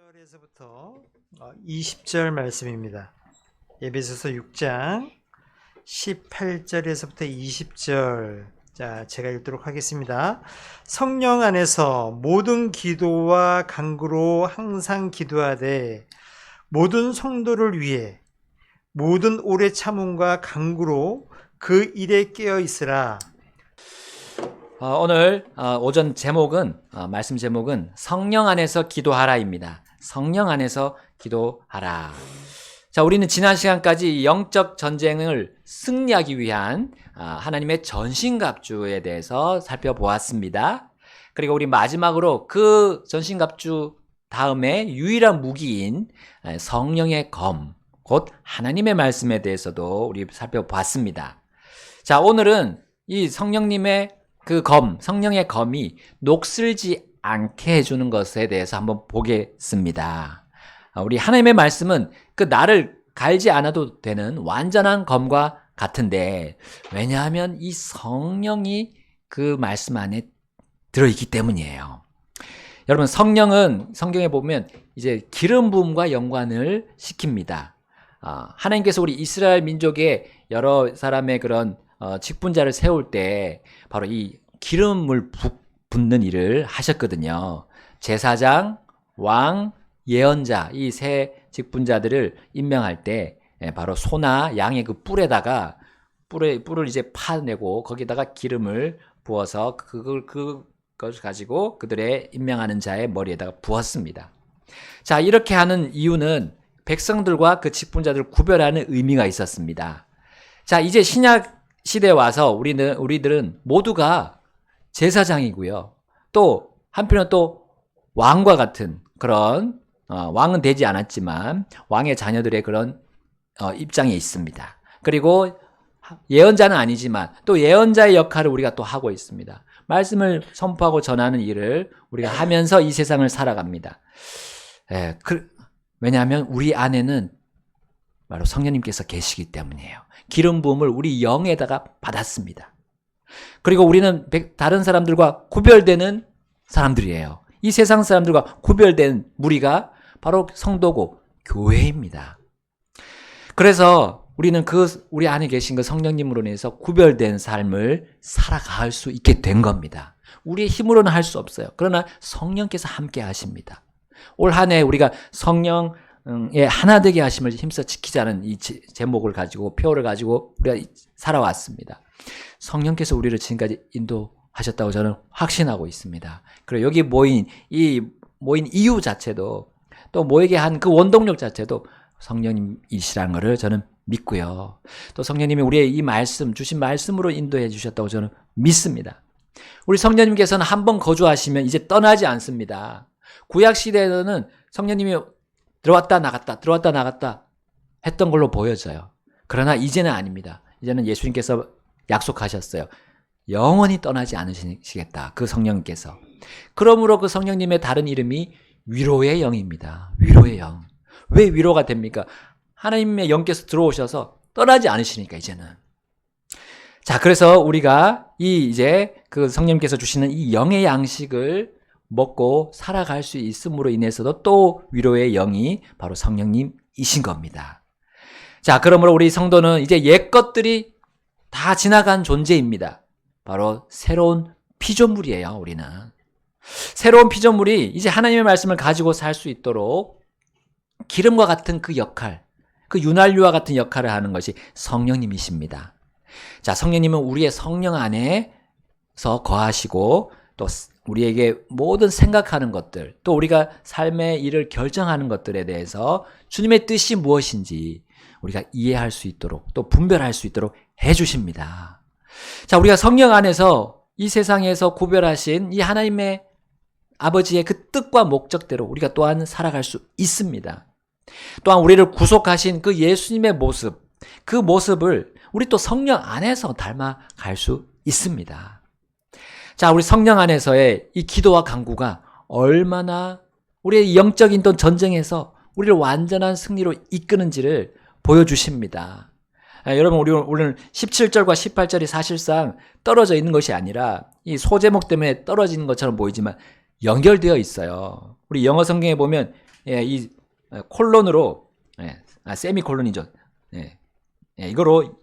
1절에서부터 20절 말씀입니다. 에베소서 6장 18절에서부터 20절. 자, 제가 읽도록 하겠습니다. 성령 안에서 모든 기도와 간구로 항상 기도하되 모든 성도를 위해 모든 오래 참음과 간구로 그 일에 깨어 있으라. 오늘 오전 제목은 말씀 제목은 성령 안에서 기도하라입니다. 성령 안에서 기도하라. 자, 우리는 지난 시간까지 영적 전쟁을 승리하기 위한 하나님의 전신갑주에 대해서 살펴보았습니다. 그리고 우리 마지막으로 그 전신갑주 다음에 유일한 무기인 성령의 검, 곧 하나님의 말씀에 대해서도 우리 살펴봤습니다. 자, 오늘은 이 성령님의 그 성령의 검이 녹슬지 않게 해주는 것에 대해서 한번 보겠습니다. 우리 하나님의 말씀은 그 나를 갈지 않아도 되는 완전한 검과 같은데, 왜냐하면 이 성령이 그 말씀 안에 들어있기 때문이에요. 여러분, 성령은 성경에 보면 이제 기름 부음과 연관을 시킵니다. 하나님께서 우리 이스라엘 민족의 여러 사람의 그런 직분자를 세울 때 바로 이 기름을 붓는 일을 하셨거든요. 제사장, 왕, 예언자, 이 세 직분자들을 임명할 때 바로 소나 양의 그 뿔을 이제 파내고 거기다가 기름을 부어서 그것을 가지고 그들의 임명하는 자의 머리에다가 부었습니다. 자, 이렇게 하는 이유는 백성들과 그 직분자들을 구별하는 의미가 있었습니다. 자, 이제 신약 시대에 와서 우리들은 모두가 제사장이고요. 또 한편으로 또 왕과 같은 그런 왕은 되지 않았지만 왕의 자녀들의 그런 입장에 있습니다. 그리고 예언자는 아니지만 또 예언자의 역할을 우리가 또 하고 있습니다. 말씀을 선포하고 전하는 일을 우리가 하면서 이 세상을 살아갑니다. 왜냐하면 우리 안에는 바로 성령님께서 계시기 때문이에요. 기름 부음을 우리 영에다가 받았습니다. 그리고 우리는 다른 사람들과 구별되는 사람들이에요. 이 세상 사람들과 구별된 무리가 바로 성도고 교회입니다. 그래서 우리는 우리 안에 계신 그 성령님으로 인해서 구별된 삶을 살아갈 수 있게 된 겁니다. 우리의 힘으로는 할 수 없어요. 그러나 성령께서 함께 하십니다. 올 한 해 우리가 성령의 하나 되게 하심을 힘써 지키자는 이 제목을 가지고 표를 가지고 우리가 살아왔습니다. 성령께서 우리를 지금까지 인도하셨다고 저는 확신하고 있습니다. 그리고 여기 모인 이유 자체도 또 모이게 한 그 원동력 자체도 성령님이시라는 것을 저는 믿고요. 또 성령님이 우리의 이 말씀, 주신 말씀으로 인도해 주셨다고 저는 믿습니다. 우리 성령님께서는 한번 거주하시면 이제 떠나지 않습니다. 구약 시대에는 성령님이 들어왔다 나갔다 했던 걸로 보여져요. 그러나 이제는 아닙니다. 이제는 예수님께서 약속하셨어요. 영원히 떠나지 않으시겠다. 그 성령님께서. 그러므로 그 성령님의 다른 이름이 위로의 영입니다. 위로의 영. 왜 위로가 됩니까? 하나님의 영께서 들어오셔서 떠나지 않으시니까 이제는. 자, 그래서 우리가 이제 그 성령님께서 주시는 이 영의 양식을 먹고 살아갈 수 있음으로 인해서도 또 위로의 영이 바로 성령님이신 겁니다. 자, 그러므로 우리 성도는 이제 옛 것들이 다 지나간 존재입니다. 바로 새로운 피조물이에요, 우리는. 새로운 피조물이 이제 하나님의 말씀을 가지고 살 수 있도록 기름과 같은 그 역할, 그 윤활유와 같은 역할을 하는 것이 성령님이십니다. 자, 성령님은 우리의 성령 안에서 거하시고 또 우리에게 모든 생각하는 것들, 또 우리가 삶의 일을 결정하는 것들에 대해서 주님의 뜻이 무엇인지 우리가 이해할 수 있도록 또 분별할 수 있도록 해주십니다. 자, 우리가 성령 안에서 이 세상에서 구별하신 이 하나님의 아버지의 그 뜻과 목적대로 우리가 또한 살아갈 수 있습니다. 또한 우리를 구속하신 그 예수님의 모습, 그 모습을 우리 또 성령 안에서 닮아갈 수 있습니다. 자, 우리 성령 안에서의 이 기도와 간구가 얼마나 우리의 영적인 또 전쟁에서 우리를 완전한 승리로 이끄는지를 보여주십니다. 여러분, 우리 오늘 17절과 18절이 사실상 떨어져 있는 것이 아니라 이 소제목 때문에 떨어지는 것처럼 보이지만 연결되어 있어요. 우리 영어 성경에 보면 예, 이 콜론으로 세미콜론이죠. 예, 이거로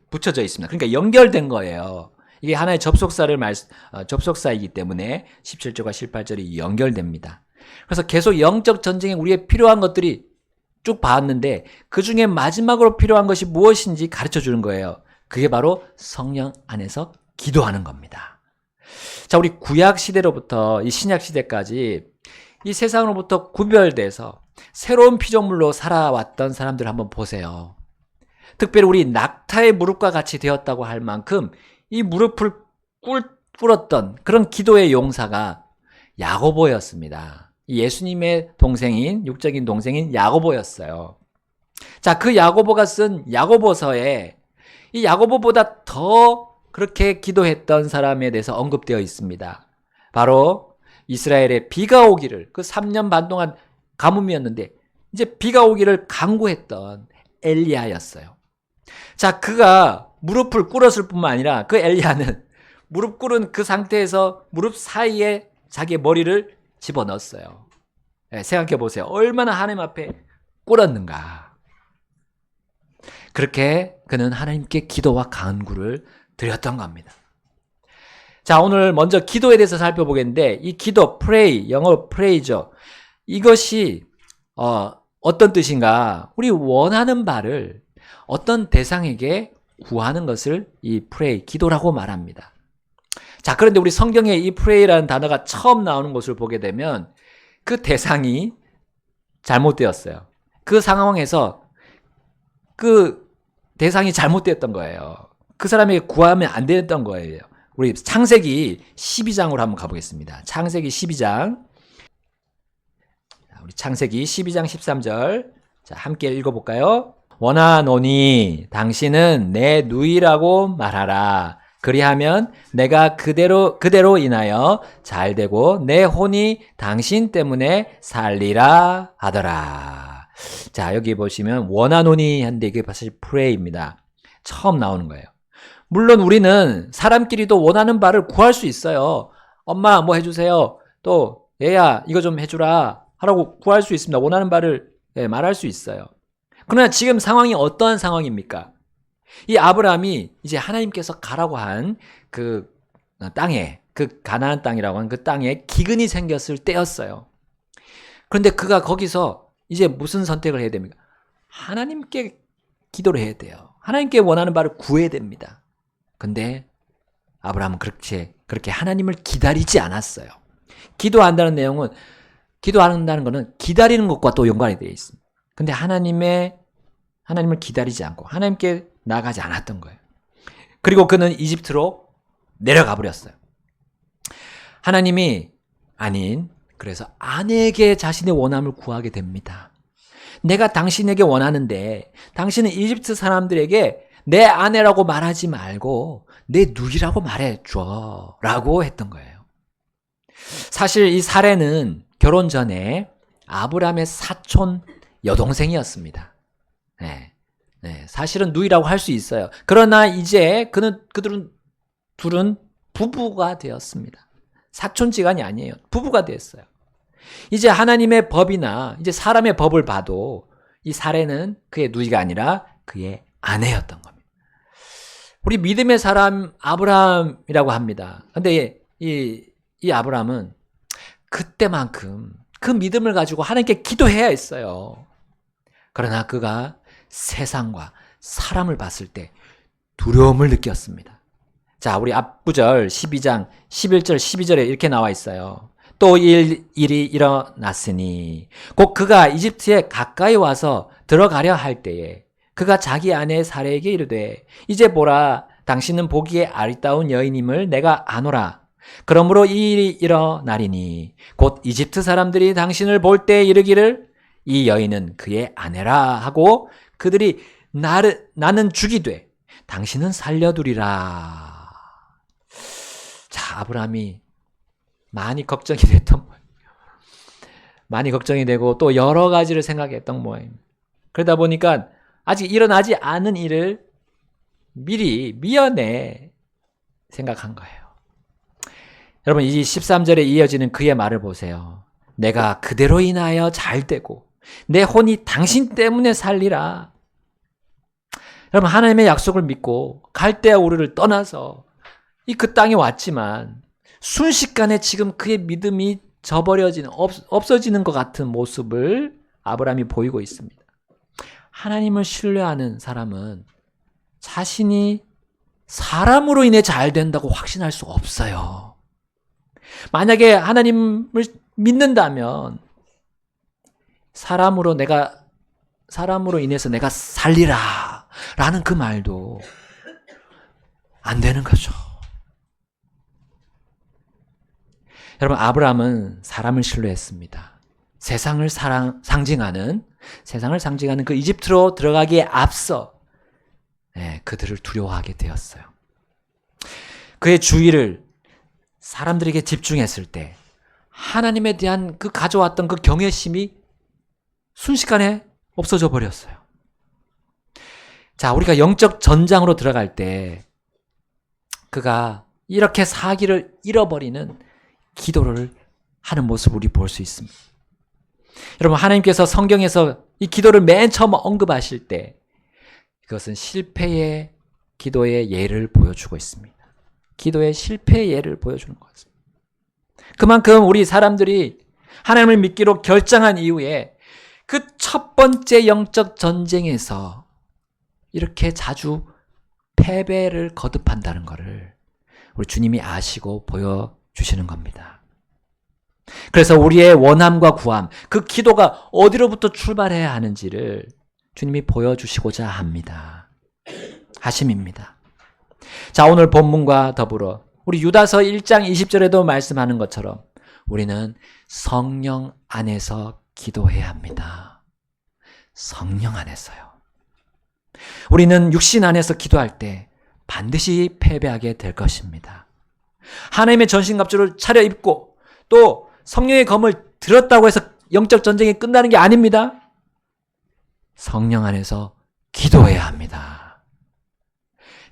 붙여져 있습니다. 그러니까 연결된 거예요. 이게 하나의 접속사이기 때문에 17절과 18절이 연결됩니다. 그래서 계속 영적 전쟁에 우리의 필요한 것들이 쭉 봤는데 그 중에 마지막으로 필요한 것이 무엇인지 가르쳐 주는 거예요. 그게 바로 성령 안에서 기도하는 겁니다. 자, 우리 구약 시대로부터 이 신약 시대까지 이 세상으로부터 구별돼서 새로운 피조물로 살아왔던 사람들 한번 보세요. 특별히 우리 낙타의 무릎과 같이 되었다고 할 만큼 이 무릎을 꿇었던 그런 기도의 용사가 야고보였습니다. 예수님의 동생인, 육적인 동생인 야고보였어요. 자, 그 야고보가 쓴 야고보서에 이 야고보보다 더 그렇게 기도했던 사람에 대해서 언급되어 있습니다. 바로 이스라엘에 비가 오기를, 그 3년 반 동안 가뭄이었는데 이제 비가 오기를 간구했던 엘리야였어요. 자, 그가 무릎을 꿇었을 뿐만 아니라 그 엘리야는 무릎 꿇은 그 상태에서 무릎 사이에 자기의 머리를 집어넣었어요. 생각해 보세요. 얼마나 하나님 앞에 꿇었는가. 그렇게 그는 하나님께 기도와 간구를 드렸던 겁니다. 자, 오늘 먼저 기도에 대해서 살펴보겠는데 이 기도, pray, 영어로 pray죠. 이것이 어떤 뜻인가? 우리 원하는 바를 어떤 대상에게 구하는 것을 이 pray, 기도라고 말합니다. 자, 그런데 우리 성경에 이 pray라는 단어가 처음 나오는 것을 보게 되면 그 대상이 잘못되었어요. 그 상황에서 그 대상이 잘못되었던 거예요. 그 사람에게 구하면 안 됐던 거예요. 우리 창세기 12장으로 한번 가보겠습니다. 창세기 12장. 우리 창세기 12장 13절. 자, 함께 읽어볼까요? 원하노니 당신은 내 누이라고 말하라. 그리하면 내가 그대로 인하여 잘되고 내 혼이 당신 때문에 살리라 하더라. 자, 여기 보시면 원하노니 한데 이게 사실 pray입니다. 처음 나오는 거예요. 물론 우리는 사람끼리도 원하는 바를 구할 수 있어요. 엄마 뭐 해주세요. 또 얘야 이거 좀 해주라 하라고 구할 수 있습니다. 원하는 바를 말할 수 있어요. 그러나 지금 상황이 어떠한 상황입니까? 이 아브라함이 이제 하나님께서 가라고 한 그 땅에, 그 가나안 땅이라고 하는 그 땅에 기근이 생겼을 때였어요. 그런데 그가 거기서 이제 무슨 선택을 해야 됩니까? 하나님께 기도를 해야 돼요. 하나님께 원하는 바를 구해야 됩니다. 근데 아브라함은 그렇게 하나님을 기다리지 않았어요. 기도한다는 내용은, 기도한다는 것은 기다리는 것과 또 연관이 되어 있습니다. 근데 하나님을 기다리지 않고 하나님께 나아가지 않았던 거예요. 그리고 그는 이집트로 내려가 버렸어요. 하나님이 아닌, 그래서 아내에게 자신의 원함을 구하게 됩니다. 내가 당신에게 원하는데 당신은 이집트 사람들에게 내 아내라고 말하지 말고 내 누이라고 말해줘 라고 했던 거예요. 사실 이 사례는 결혼 전에 아브라함의 사촌 여동생이었습니다. 사실은 누이라고 할 수 있어요. 그러나 이제 그들은 둘은 부부가 되었습니다. 사촌지간이 아니에요. 부부가 되었어요. 이제 하나님의 법이나 이제 사람의 법을 봐도 이 사례는 그의 누이가 아니라 그의 아내였던 겁니다. 우리 믿음의 사람 아브라함이라고 합니다. 근데 이 아브라함은 그때만큼 그 믿음을 가지고 하나님께 기도해야 했어요. 그러나 그가 세상과 사람을 봤을 때 두려움을 느꼈습니다. 자, 우리 앞구절 12장 11절 12절에 이렇게 나와 있어요. 또 일이 일어났으니 곧 그가 이집트에 가까이 와서 들어가려 할 때에 그가 자기 아내 사레에게 이르되 이제 보라 당신은 보기에 아리따운 여인임을 내가 아노라. 그러므로 이 일이 일어나리니 곧 이집트 사람들이 당신을 볼 때 이르기를 이 여인은 그의 아내라 하고 그들이 나는 죽이되 당신은 살려두리라. 자, 아브라함이 많이 걱정이 됐던 거예요. 많이 걱정이 되고 또 여러 가지를 생각했던 모양입니다. 그러다 보니까 아직 일어나지 않은 일을 미리 미연에 생각한 거예요. 여러분, 이 13절에 이어지는 그의 말을 보세요. 내가 그대로 인하여 잘되고 내 혼이 당신 때문에 살리라. 여러분, 하나님의 약속을 믿고 갈대아 우르를 떠나서 그 땅에 왔지만 순식간에 지금 그의 믿음이 없어지는 것 같은 모습을 아브라함이 보이고 있습니다. 하나님을 신뢰하는 사람은 자신이 사람으로 인해 잘 된다고 확신할 수 없어요. 만약에 하나님을 믿는다면 사람으로 인해서 내가 살리라 라는 그 말도 안 되는 거죠. 여러분, 아브라함은 사람을 신뢰했습니다. 세상을 상징하는 그 이집트로 들어가기에 앞서 그들을 두려워하게 되었어요. 그의 주의를 사람들에게 집중했을 때 하나님에 대한 그 가져왔던 그 경외심이 순식간에 없어져 버렸어요. 자, 우리가 영적 전장으로 들어갈 때 그가 이렇게 사기를 잃어버리는 기도를 하는 모습을 우리 볼 수 있습니다. 여러분, 하나님께서 성경에서 이 기도를 맨 처음 언급하실 때 그것은 실패의 기도의 예를 보여주고 있습니다. 기도의 실패의 예를 보여주는 것입니다. 그만큼 우리 사람들이 하나님을 믿기로 결정한 이후에 그 첫 번째 영적 전쟁에서 이렇게 자주 패배를 거듭한다는 것을 우리 주님이 아시고 보여주시는 겁니다. 그래서 우리의 원함과 구함, 그 기도가 어디로부터 출발해야 하는지를 주님이 보여주시고자 하심입니다. 자, 오늘 본문과 더불어 우리 유다서 1장 20절에도 말씀하는 것처럼 우리는 성령 안에서 기도해야 합니다. 성령 안에서요. 우리는 육신 안에서 기도할 때 반드시 패배하게 될 것입니다. 하나님의 전신갑주를 차려입고 또 성령의 검을 들었다고 해서 영적 전쟁이 끝나는 게 아닙니다. 성령 안에서 기도해야 합니다.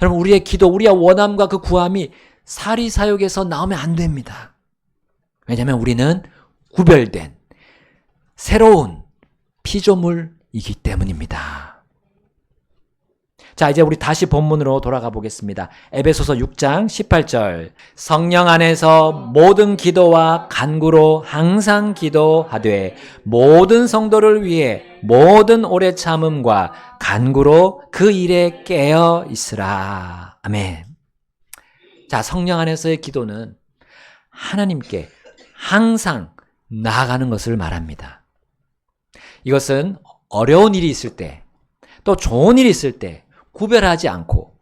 여러분, 우리의 기도, 우리의 원함과 그 구함이 사리사욕에서 나오면 안 됩니다. 왜냐하면 우리는 구별된 새로운 피조물이기 때문입니다. 자, 이제 우리 다시 본문으로 돌아가 보겠습니다. 에베소서 6장 18절. 성령 안에서 모든 기도와 간구로 항상 기도하되 모든 성도를 위해 모든 오래 참음과 간구로 그 일에 깨어 있으라. 아멘. 자, 성령 안에서의 기도는 하나님께 항상 나아가는 것을 말합니다. 이것은 어려운 일이 있을 때, 또 좋은 일이 있을 때 구별하지 않고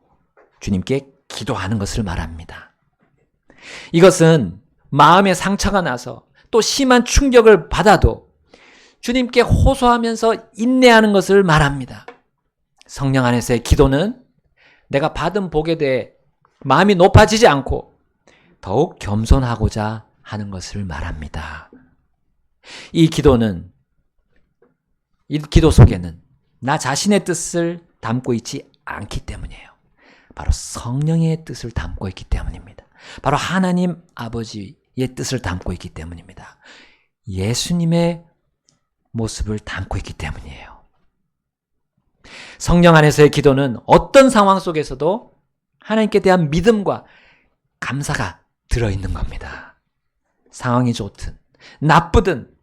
주님께 기도하는 것을 말합니다. 이것은 마음에 상처가 나서 또 심한 충격을 받아도 주님께 호소하면서 인내하는 것을 말합니다. 성령 안에서의 기도는 내가 받은 복에 대해 마음이 높아지지 않고 더욱 겸손하고자 하는 것을 말합니다. 이 기도 속에는 나 자신의 뜻을 담고 있지 않기 때문이에요. 바로 성령의 뜻을 담고 있기 때문입니다. 바로 하나님 아버지의 뜻을 담고 있기 때문입니다. 예수님의 모습을 담고 있기 때문이에요. 성령 안에서의 기도는 어떤 상황 속에서도 하나님께 대한 믿음과 감사가 들어있는 겁니다. 상황이 좋든 나쁘든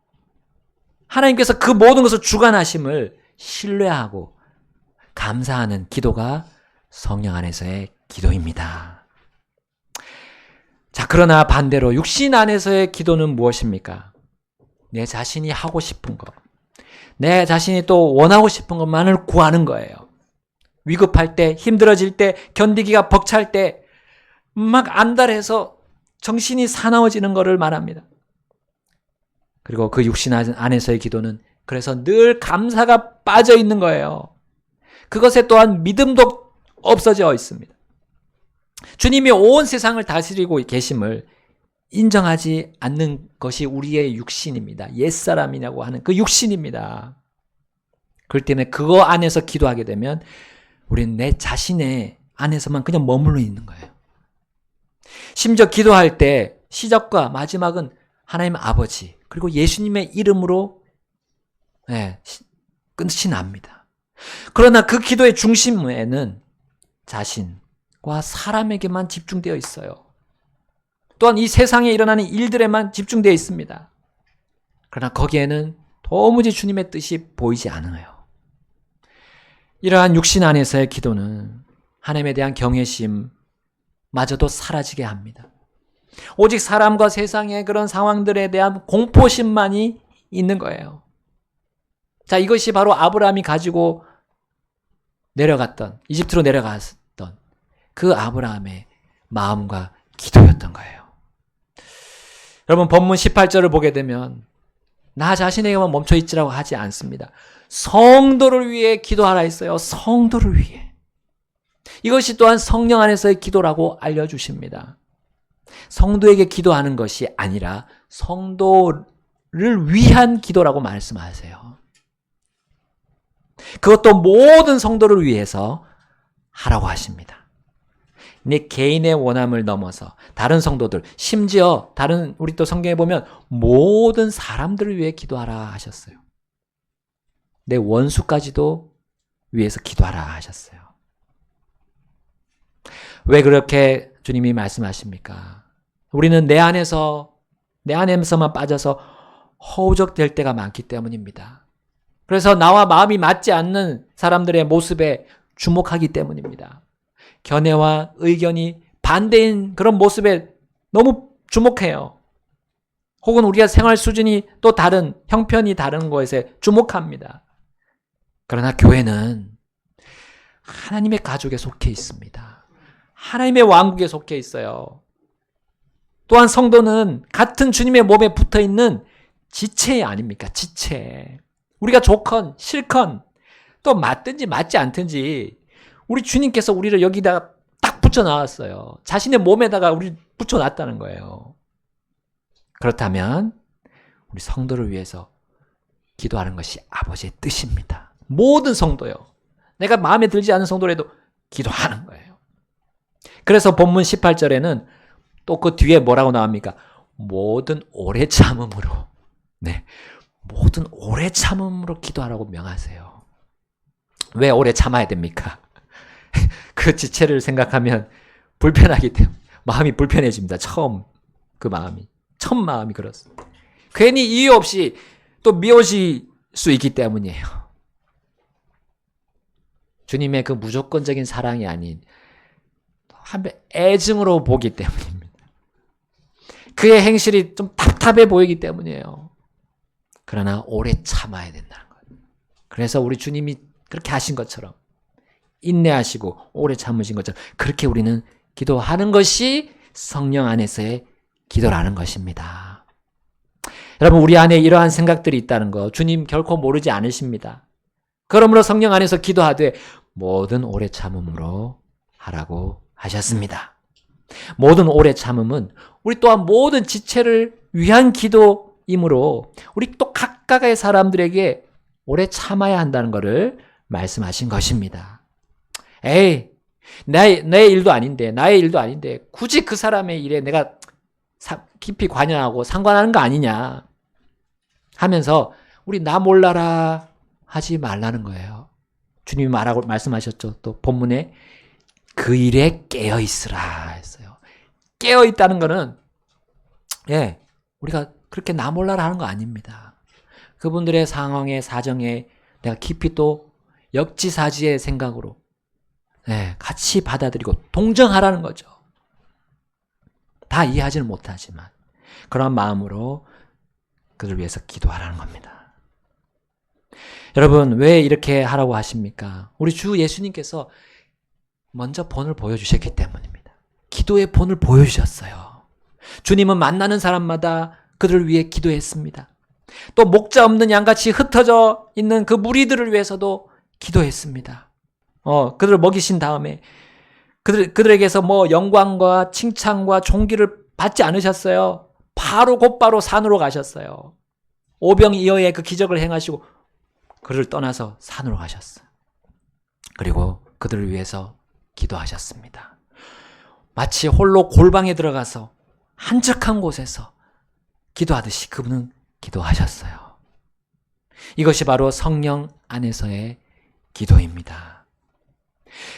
하나님께서 그 모든 것을 주관하심을 신뢰하고 감사하는 기도가 성령 안에서의 기도입니다. 자, 그러나 반대로 육신 안에서의 기도는 무엇입니까? 내 자신이 하고 싶은 것, 내 자신이 또 원하고 싶은 것만을 구하는 거예요. 위급할 때, 힘들어질 때, 견디기가 벅찰 때 막 안달해서 정신이 사나워지는 것을 말합니다. 그리고 그 육신 안에서의 기도는 그래서 늘 감사가 빠져 있는 거예요. 그것에 또한 믿음도 없어져 있습니다. 주님이 온 세상을 다스리고 계심을 인정하지 않는 것이 우리의 육신입니다. 옛사람이라고 하는 그 육신입니다. 그렇기 때문에 그거 안에서 기도하게 되면 우리는 내 자신의 안에서만 그냥 머물러 있는 거예요. 심지어 기도할 때 시작과 마지막은 하나님 아버지, 그리고 예수님의 이름으로 끝이 납니다. 그러나 그 기도의 중심에는 자신과 사람에게만 집중되어 있어요. 또한 이 세상에 일어나는 일들에만 집중되어 있습니다. 그러나 거기에는 도무지 주님의 뜻이 보이지 않아요. 이러한 육신 안에서의 기도는 하나님에 대한 경외심마저도 사라지게 합니다. 오직 사람과 세상의 그런 상황들에 대한 공포심만이 있는 거예요. 자, 이것이 바로 아브라함이 가지고 이집트로 내려갔던 그 아브라함의 마음과 기도였던 거예요. 여러분, 본문 18절을 보게 되면 나 자신에게만 멈춰있지라고 하지 않습니다. 성도를 위해 기도하라 했어요. 성도를 위해. 이것이 또한 성령 안에서의 기도라고 알려주십니다. 성도에게 기도하는 것이 아니라 성도를 위한 기도라고 말씀하세요. 그것도 모든 성도를 위해서 하라고 하십니다. 내 개인의 원함을 넘어서 다른 성도들, 심지어 우리 또 성경에 보면 모든 사람들을 위해 기도하라 하셨어요. 내 원수까지도 위해서 기도하라 하셨어요. 왜 그렇게 주님이 말씀하십니까? 우리는 내 안에서만 빠져서 허우적될 때가 많기 때문입니다. 그래서 나와 마음이 맞지 않는 사람들의 모습에 주목하기 때문입니다. 견해와 의견이 반대인 그런 모습에 너무 주목해요. 혹은 우리가 생활 수준이 또 다른, 형편이 다른 것에 주목합니다. 그러나 교회는 하나님의 가족에 속해 있습니다. 하나님의 왕국에 속해 있어요. 또한 성도는 같은 주님의 몸에 붙어 있는 지체 아닙니까? 지체. 우리가 좋건 싫건 또 맞든지 맞지 않든지 우리 주님께서 우리를 여기다가 딱 붙여놨어요. 자신의 몸에다가 우리 붙여놨다는 거예요. 그렇다면 우리 성도를 위해서 기도하는 것이 아버지의 뜻입니다. 모든 성도요. 내가 마음에 들지 않는 성도라도 기도하는 거예요. 그래서 본문 18절에는 또 그 뒤에 뭐라고 나옵니까? 모든 오래 참음으로. 모든 오래 참음으로 기도하라고 명하세요. 왜 오래 참아야 됩니까? 그 지체를 생각하면 불편하기 때문에 마음이 불편해집니다. 첫 마음이 그렇습니다. 괜히 이유 없이 또 미워질 수 있기 때문이에요. 주님의 그 무조건적인 사랑이 아닌 한번 애증으로 보기 때문입니다. 그의 행실이 좀 답답해 보이기 때문이에요. 그러나 오래 참아야 된다는 거예요. 그래서 우리 주님이 그렇게 하신 것처럼 인내하시고 오래 참으신 것처럼 그렇게 우리는 기도하는 것이 성령 안에서의 기도라는 것입니다. 여러분, 우리 안에 이러한 생각들이 있다는 거 주님 결코 모르지 않으십니다. 그러므로 성령 안에서 기도하되 모든 오래 참음으로 하라고 하셨습니다. 모든 오래 참음은 우리 또한 모든 지체를 위한 기도이므로 우리 또 각각의 사람들에게 오래 참아야 한다는 것을 말씀하신 것입니다. 내 일도 아닌데, 나의 일도 아닌데 굳이 그 사람의 일에 내가 깊이 관여하고 상관하는 거 아니냐 하면서 우리 나 몰라라 하지 말라는 거예요. 주님이 말씀하셨죠. 또 본문에 그 일에 깨어 있으라 했어요. 깨어 있다는 거는 우리가 그렇게 나 몰라라 하는 거 아닙니다. 그분들의 상황에 사정에 내가 깊이 또 역지사지의 생각으로 같이 받아들이고 동정하라는 거죠. 다 이해하지는 못하지만 그런 마음으로 그들을 위해서 기도하라는 겁니다. 여러분, 왜 이렇게 하라고 하십니까? 우리 주 예수님께서 먼저 본을 보여주셨기 때문입니다. 기도의 본을 보여주셨어요. 주님은 만나는 사람마다 그들을 위해 기도했습니다. 또 목자 없는 양같이 흩어져 있는 그 무리들을 위해서도 기도했습니다. 그들을 먹이신 다음에 그들에게서 영광과 칭찬과 존귀를 받지 않으셨어요. 곧바로 산으로 가셨어요. 오병이어의 그 기적을 행하시고 그를 떠나서 산으로 가셨어요. 그리고 그들을 위해서 기도하셨습니다. 마치 홀로 골방에 들어가서 한적한 곳에서 기도하듯이 그분은 기도하셨어요. 이것이 바로 성령 안에서의 기도입니다.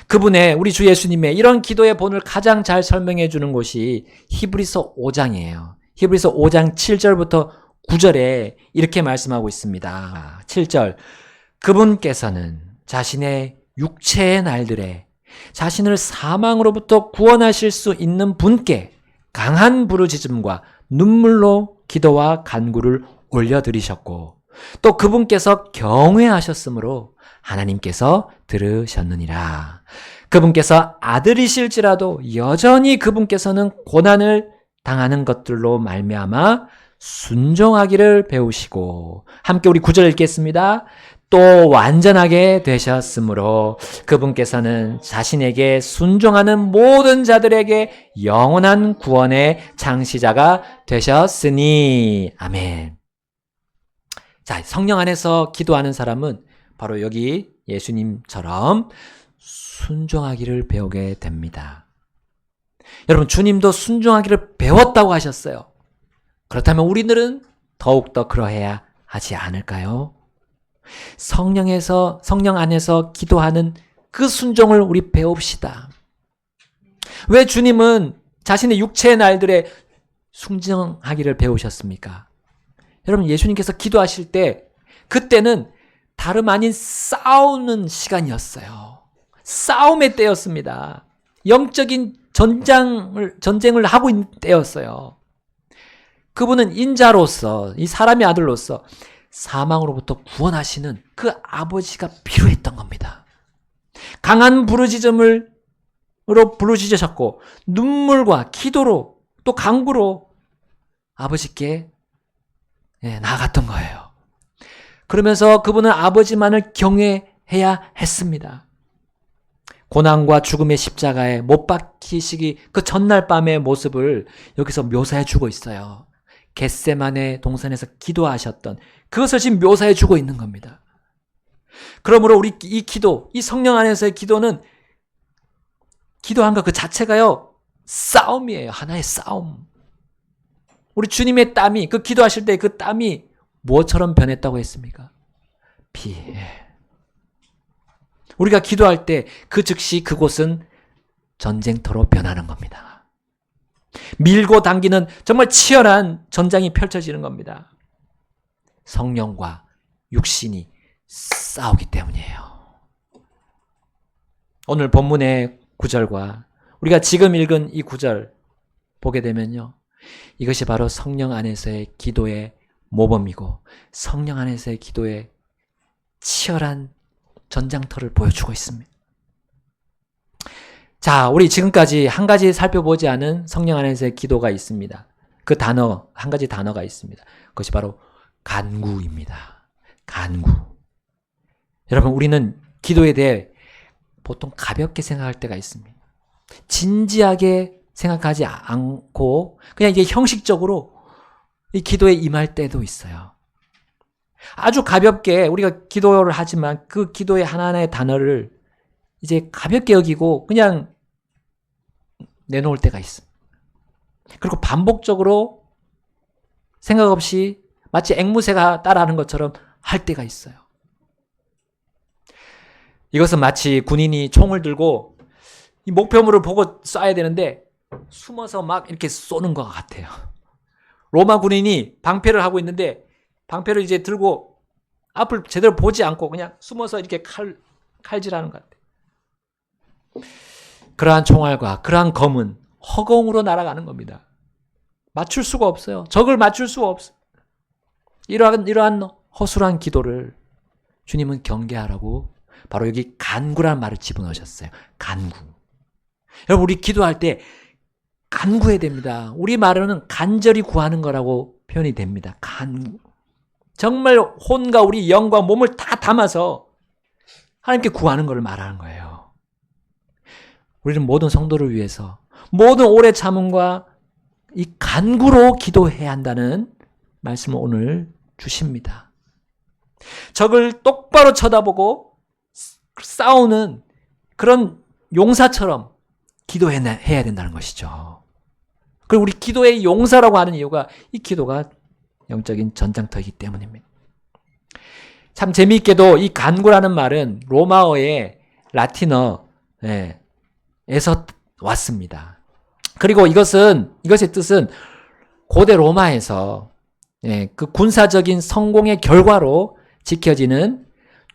그분의 우리 주 예수님의 이런 기도의 본을 가장 잘 설명해 주는 곳이 히브리서 5장이에요. 히브리서 5장 7절부터 9절에 이렇게 말씀하고 있습니다. 7절, 그분께서는 자신의 육체의 날들에 자신을 사망으로부터 구원하실 수 있는 분께 강한 부르짖음과 눈물로 기도와 간구를 올려드리셨고 또 그분께서 경외하셨으므로 하나님께서 들으셨느니라. 그분께서 아들이실지라도 여전히 그분께서는 고난을 당하는 것들로 말미암아 순종하기를 배우시고, 함께 우리 9절 읽겠습니다. 또 완전하게 되셨으므로 그분께서는 자신에게 순종하는 모든 자들에게 영원한 구원의 창시자가 되셨으니. 아멘. 자, 성령 안에서 기도하는 사람은 바로 여기 예수님처럼 순종하기를 배우게 됩니다. 여러분, 주님도 순종하기를 배웠다고 하셨어요. 그렇다면 우리들은 더욱더 그러해야 하지 않을까요? 성령 안에서 기도하는 그 순종을 우리 배웁시다. 왜 주님은 자신의 육체의 날들에 순종하기를 배우셨습니까? 여러분, 예수님께서 기도하실 때 그때는 다름 아닌 싸우는 시간이었어요. 싸움의 때였습니다. 영적인 전쟁을 하고 있는 때였어요. 그분은 인자로서, 이 사람의 아들로서 사망으로부터 구원하시는 그 아버지가 필요했던 겁니다. 강한 부르짖음으로 부르짖으셨고 눈물과 기도로 또 간구로 아버지께 나아갔던 거예요. 그러면서 그분은 아버지만을 경외해야 했습니다. 고난과 죽음의 십자가에 못 박히시기 그 전날 밤의 모습을 여기서 묘사해 주고 있어요. 겟세마네 동산에서 기도하셨던 그것을 지금 묘사해 주고 있는 겁니다. 그러므로 우리 이 기도, 이 성령 안에서의 기도는 기도한 것 그 자체가요, 싸움이에요. 하나의 싸움. 우리 주님의 땀이, 그 기도하실 때 그 땀이 무엇처럼 변했다고 했습니까? 피. 우리가 기도할 때 그 즉시 그곳은 전쟁터로 변하는 겁니다. 밀고 당기는 정말 치열한 전장이 펼쳐지는 겁니다. 성령과 육신이 싸우기 때문이에요. 오늘 본문의 9절과 우리가 지금 읽은 이 9절 보게 되면요, 이것이 바로 성령 안에서의 기도의 모범이고 성령 안에서의 기도의 치열한 전장터를 보여주고 있습니다. 자, 우리 지금까지 한 가지 살펴보지 않은 성령 안에서의 기도가 있습니다. 그 단어, 한 가지 단어가 있습니다. 그것이 바로 간구입니다. 간구. 여러분, 우리는 기도에 대해 보통 가볍게 생각할 때가 있습니다. 진지하게 생각하지 않고 그냥 이게 형식적으로 이 기도에 임할 때도 있어요. 아주 가볍게 우리가 기도를 하지만 그 기도의 하나하나의 단어를 이제 가볍게 여기고 그냥 내놓을 때가 있습니다. 그리고 반복적으로 생각 없이 마치 앵무새가 따라하는 것처럼 할 때가 있어요. 이것은 마치 군인이 총을 들고 이 목표물을 보고 쏴야 되는데 숨어서 막 이렇게 쏘는 것 같아요. 로마 군인이 방패를 하고 있는데 방패를 이제 들고 앞을 제대로 보지 않고 그냥 숨어서 이렇게 칼질하는 것 같아요. 그러한 총알과 그러한 검은 허공으로 날아가는 겁니다. 맞출 수가 없어요. 적을 맞출 수가 없어요. 이러한 허술한 기도를 주님은 경계하라고 바로 여기 간구라는 말을 집어넣으셨어요. 간구. 여러분, 우리 기도할 때 간구해야 됩니다. 우리 말로는 간절히 구하는 거라고 표현이 됩니다. 간구. 정말 혼과 우리 영과 몸을 다 담아서 하나님께 구하는 걸 말하는 거예요. 우리는 모든 성도를 위해서 모든 오래 참음과 이 간구로 기도해야 한다는 말씀을 오늘 주십니다. 적을 똑바로 쳐다보고 싸우는 그런 용사처럼 기도해야 된다는 것이죠. 그리고 우리 기도의 용사라고 하는 이유가 이 기도가 영적인 전장터이기 때문입니다. 참 재미있게도 이 간구라는 말은 로마어의 라틴어에서 왔습니다. 그리고 이것의 뜻은 고대 로마에서 그 군사적인 성공의 결과로 지켜지는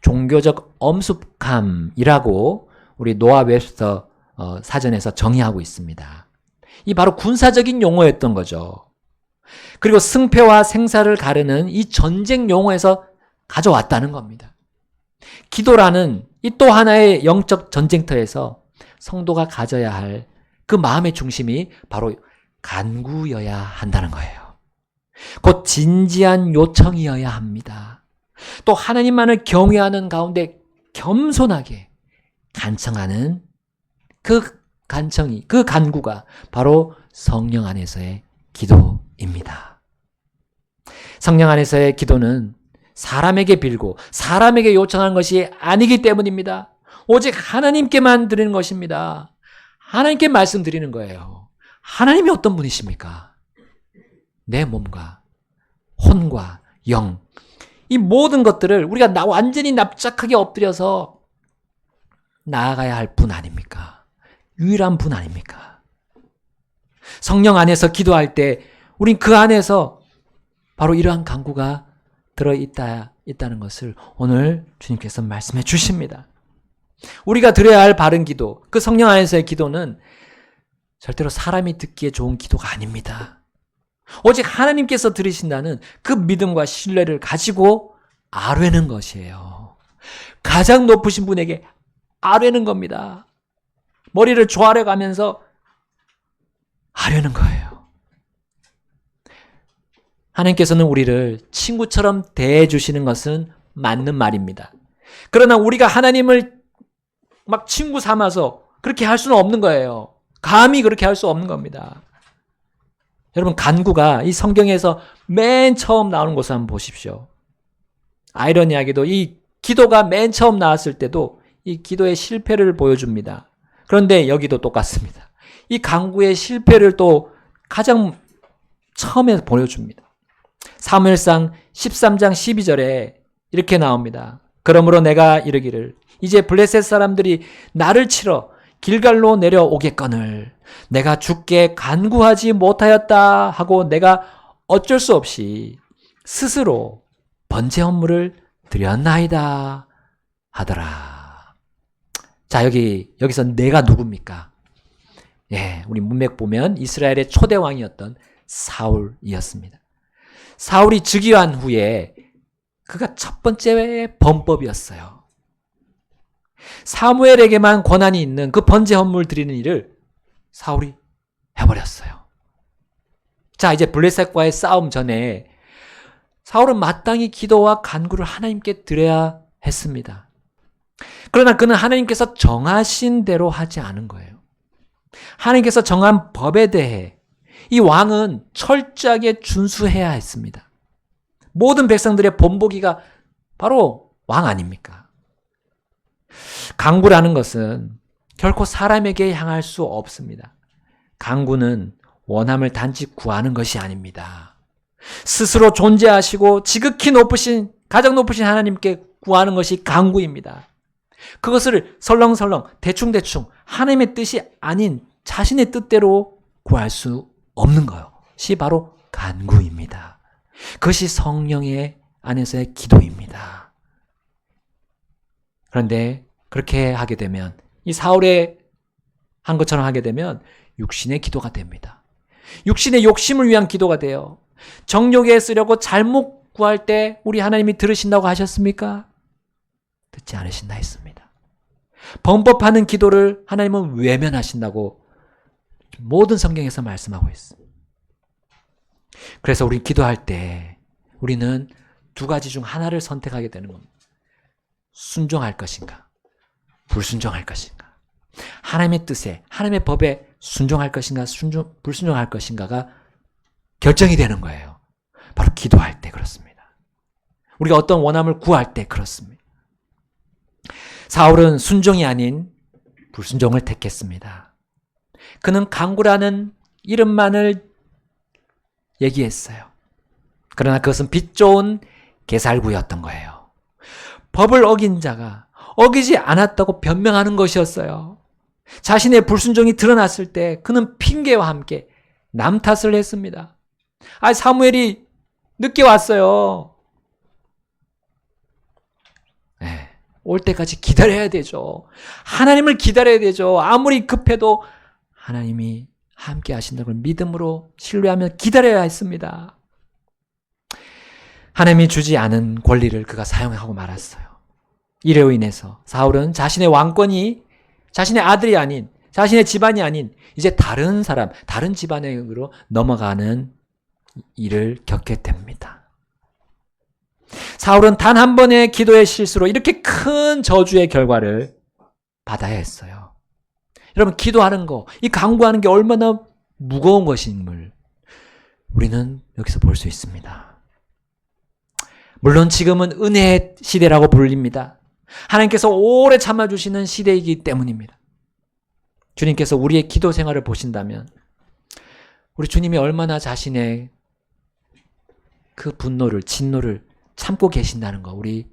종교적 엄숙함이라고 우리 노아 웹스터 사전에서 정의하고 있습니다. 이 바로 군사적인 용어였던 거죠. 그리고 승패와 생사를 가르는 이 전쟁 용어에서 가져왔다는 겁니다. 기도라는 이 또 하나의 영적 전쟁터에서 성도가 가져야 할 그 마음의 중심이 바로 간구여야 한다는 거예요. 곧 진지한 요청이어야 합니다. 또 하나님만을 경외하는 가운데 겸손하게 간청하는 그 간청이, 그 간구가 바로 성령 안에서의 기도입니다. 성령 안에서의 기도는 사람에게 빌고 사람에게 요청하는 것이 아니기 때문입니다. 오직 하나님께만 드리는 것입니다. 하나님께 말씀드리는 거예요. 하나님이 어떤 분이십니까? 내 몸과 혼과 영, 이 모든 것들을 우리가 완전히 납작하게 엎드려서 나아가야 할 분 아닙니까? 유일한 분 아닙니까? 성령 안에서 기도할 때 우린 그 안에서 바로 이러한 간구가 들어있다는 것을 오늘 주님께서 말씀해 주십니다. 우리가 드려야 할 바른 기도, 그 성령 안에서의 기도는 절대로 사람이 듣기에 좋은 기도가 아닙니다. 오직 하나님께서 들으신다는 그 믿음과 신뢰를 가지고 아뢰는 것이에요. 가장 높으신 분에게 아뢰는 겁니다. 머리를 조아려 가면서 아뢰는 거예요. 하나님께서는 우리를 친구처럼 대해주시는 것은 맞는 말입니다. 그러나 우리가 하나님을 막 친구 삼아서 그렇게 할 수는 없는 거예요. 감히 그렇게 할 수 없는 겁니다. 여러분, 간구가 이 성경에서 맨 처음 나오는 것을 한번 보십시오. 아이러니하게도 이 기도가 맨 처음 나왔을 때도 이 기도의 실패를 보여줍니다. 그런데 여기도 똑같습니다. 이 간구의 실패를 또 가장 처음에 보여줍니다. 사무엘상 13장 12절에 이렇게 나옵니다. 그러므로 내가 이르기를 이제 블레셋 사람들이 나를 치러 길갈로 내려오겠거늘 내가 주께 간구하지 못하였다 하고 내가 어쩔 수 없이 스스로 번제 헌물을 드렸나이다 하더라. 자, 여기서 내가 누굽니까? 우리 문맥 보면 이스라엘의 초대 왕이었던 사울이었습니다. 사울이 즉위한 후에 그가 첫 번째 범법이었어요. 사무엘에게만 권한이 있는 그 번제 헌물 드리는 일을 사울이 해버렸어요. 자, 이제 블레셋과의 싸움 전에 사울은 마땅히 기도와 간구를 하나님께 드려야 했습니다. 그러나 그는 하나님께서 정하신 대로 하지 않은 거예요. 하나님께서 정한 법에 대해 이 왕은 철저하게 준수해야 했습니다. 모든 백성들의 본보기가 바로 왕 아닙니까? 간구라는 것은 결코 사람에게 향할 수 없습니다. 간구는 원함을 단지 구하는 것이 아닙니다. 스스로 존재하시고 지극히 높으신, 가장 높으신 하나님께 구하는 것이 간구입니다. 그것을 설렁설렁 대충대충 하나님의 뜻이 아닌 자신의 뜻대로 구할 수 없는 것이 바로 간구입니다. 그것이 성령의 안에서의 기도입니다. 그런데 그렇게 하게 되면, 이 사울의 한 것처럼 하게 되면 육신의 기도가 됩니다. 육신의 욕심을 위한 기도가 돼요. 정욕에 쓰려고 잘못 구할 때 우리 하나님이 들으신다고 하셨습니까? 듣지 않으신다 했습니다. 범법하는 기도를 하나님은 외면하신다고 모든 성경에서 말씀하고 있습니다. 그래서 우리 기도할 때 우리는 두 가지 중 하나를 선택하게 되는 겁니다. 순종할 것인가, 불순종할 것인가. 하나님의 뜻에, 하나님의 법에 순종할 것인가, 불순종할 것인가가 결정이 되는 거예요. 바로 기도할 때 그렇습니다. 우리가 어떤 원함을 구할 때 그렇습니다. 사울은 순종이 아닌 불순종을 택했습니다. 그는 간구라는 이름만을 얘기했어요. 그러나 그것은 빛 좋은 개살구였던 거예요. 법을 어긴 자가 어기지 않았다고 변명하는 것이었어요. 자신의 불순종이 드러났을 때 그는 핑계와 함께 남 탓을 했습니다. 사무엘이 늦게 왔어요. 네, 올 때까지 기다려야 되죠. 하나님을 기다려야 되죠. 아무리 급해도 하나님이 함께 하신다는 걸 믿음으로 신뢰하며 기다려야 했습니다. 하나님이 주지 않은 권리를 그가 사용하고 말았어요. 이로 인해서 사울은 자신의 왕권이 자신의 아들이 아닌, 자신의 집안이 아닌 이제 다른 사람, 다른 집안으로 넘어가는 일을 겪게 됩니다. 사울은 단 한 번의 기도의 실수로 이렇게 큰 저주의 결과를 받아야 했어요. 여러분, 기도하는 거, 이 간구하는 게 얼마나 무거운 것임을 우리는 여기서 볼 수 있습니다. 물론 지금은 은혜의 시대라고 불립니다. 하나님께서 오래 참아주시는 시대이기 때문입니다. 주님께서 우리의 기도 생활을 보신다면 우리 주님이 얼마나 자신의 그 분노를, 진노를 참고 계신다는 거 우리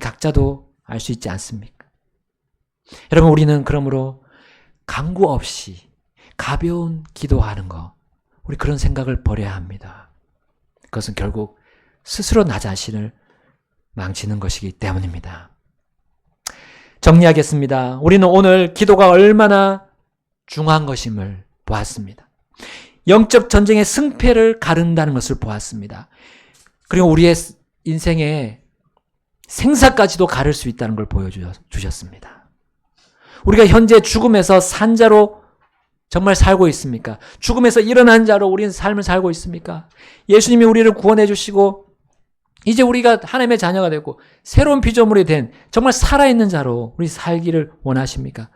각자도 알 수 있지 않습니까? 여러분, 우리는 그러므로 강구 없이 가벼운 기도하는 거, 우리 그런 생각을 버려야 합니다. 그것은 결국 스스로 나 자신을 망치는 것이기 때문입니다. 정리하겠습니다. 우리는 오늘 기도가 얼마나 중요한 것임을 보았습니다. 영적 전쟁의 승패를 가른다는 것을 보았습니다. 그리고 우리의 인생의 생사까지도 가를 수 있다는 걸 보여주셨습니다. 우리가 현재 죽음에서 산 자로 정말 살고 있습니까? 죽음에서 일어난 자로 우리는 삶을 살고 있습니까? 예수님이 우리를 구원해 주시고 이제 우리가 하나님의 자녀가 되고 새로운 피조물이 된 정말 살아있는 자로 우리 살기를 원하십니까?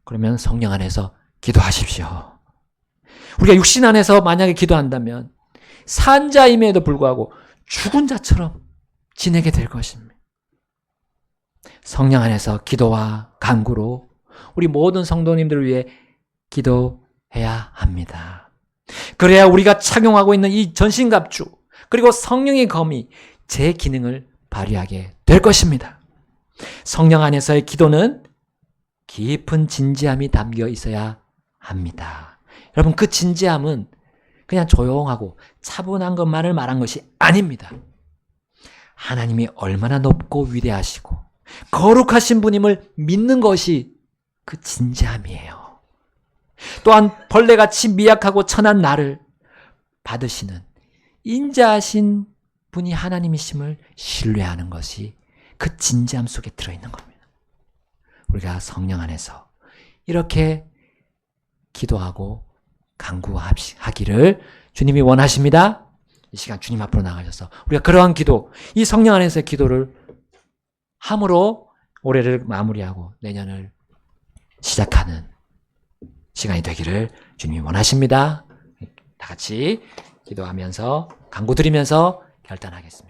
그러면 성령 안에서 기도하십시오. 우리가 육신 안에서 만약에 기도한다면 산 자임에도 불구하고 죽은 자처럼 지내게 될 것입니다. 성령 안에서 기도와 간구로 우리 모든 성도님들을 위해 기도해야 합니다. 그래야 우리가 착용하고 있는 이 전신갑주 그리고 성령의 검이 제 기능을 발휘하게 될 것입니다. 성령 안에서의 기도는 깊은 진지함이 담겨 있어야 합니다. 여러분, 그 진지함은 그냥 조용하고 차분한 것만을 말한 것이 아닙니다. 하나님이 얼마나 높고 위대하시고 거룩하신 분임을 믿는 것이 그 진지함이에요. 또한 벌레같이 미약하고 천한 나를 받으시는 인자하신 분이 하나님이심을 신뢰하는 것이 그 진지함 속에 들어있는 겁니다. 우리가 성령 안에서 이렇게 기도하고 간구하기를 주님이 원하십니다. 이 시간 주님 앞으로 나가셔서 우리가 그러한 기도, 이 성령 안에서의 기도를 함으로 올해를 마무리하고 내년을 시작하는 시간이 되기를 주님이 원하십니다. 다 같이 기도하면서 간구드리면서 결단하겠습니다.